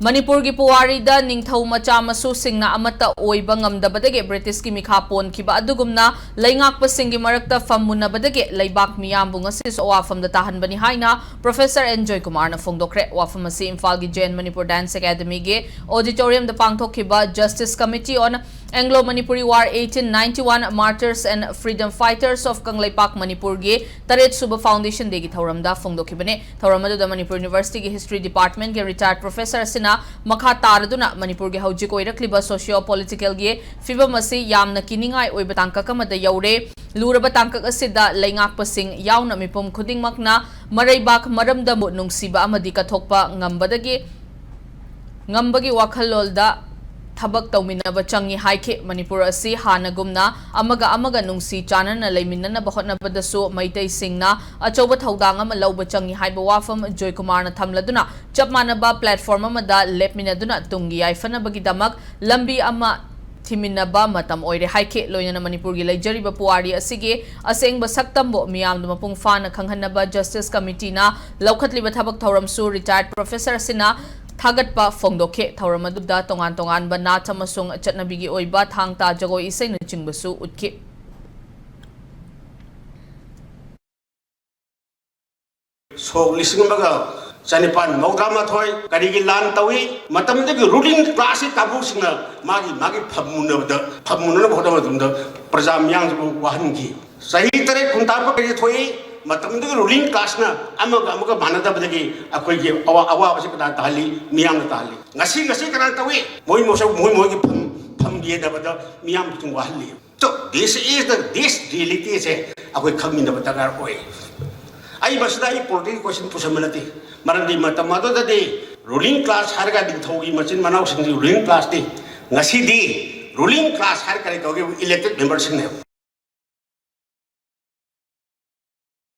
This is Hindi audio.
मणिपुर की पुवारीदा निंगथौ मचा मसु सिंगना अमता ओइबा ngamdabadage ब्रिटिश की मिखा पोनखिबा अदुगुमना लैंगाकपा सिंगी मरक्ता फमुनबदगे लैबाक मियामबु ngasi वाफमदा ताहनबनी हाइना प्रोफेसर एनजॉय कुमार ना फोंदोखरे वाफम असि इम्फाल की जैन मणिपुर डांस एकेडमी के ऑडिटोरियम दा पांगथोखिबा justice committee on Anglo Manipuri war 1891 martyrs and freedom fighters of Kangleipak Manipur के तरेत सुब फाउंडेशन दे की थौरमदा फोंदोखिबने थौरमदुदा मणिपुर यूनिवर्सिटी की हिस्ट्री डिपार्टमेंट के रिटायर्ड प्रोफेसर सिना मखा तारदुना मणिपुर के हौजिक ओइरक्लिबा सोशियो पॉलिटिकल के फिबम असि यामना किनिंगाई ओइबा तांकक अमदा you're लूरबा तांकक असिदा लैंगाकपसिंग यावना मिपुम खुदिंगमकना मरैबाक मरमदा नुंगसिबा अमदि कथोकपा ngambagi wakhalolda thabak tawminaba changi haike manipur asi hanagumna amaga nungsi chanana leiminna bahotna badasu maitai singna achoba thodang ama lawba changi haiba wafam joy kumar na thamladuna chapmana ba platform amada lepminaduna tungi yaifana bagi damak lambi ama थिमिनबा मतम ओइरे हाइके लोइना मणिपुर की लेजरिबा पुवारी असिगे असेंगबा सक्तमबो मियामदु मपुंग फाना खंगहनबा जस्टिस कमिटी ना लौखतलिबा थबक थौरमसु रिटायर्ड प्रोफेसर सिना थागतपा फोंदोखे थौरमदुदा तोंगान तोंगानबा नाच अमसुंग चटनबिगी ओइबा थांगता जगोई इसैना चिंगबसु उतखे लिसिंगबगा चनिपान मौद्रामाथोय करिगी लान तवी मतमदगी रूलिंग क्लास काबुसिंग मागी फमुनन भोदमदुंद प्रजा मियांगबु वाहनगी सही तरे खुंताप करि थोई मतमदगी रूलिंग क्लास ना अमगा मानदबदगी अखोयगी अवाबसे कदा ताली मियांग ताली ngasi kana tawi moi की फम ये दबदा मियांग तुंग वाहली तो this is the this reality से अखोय खमिन दबदगार होय आई बसदा ई पॉलिटिकल क्वेश्चन पुसमलती मरंदी मतमददे रूलिंग क्लास हरगा दिथौगी मचिन मनाव सिंग रूलिंग क्लास दी ngasi दी रूलिंग क्लास हर करे तोगे इलेक्टेड मेंबर्स ने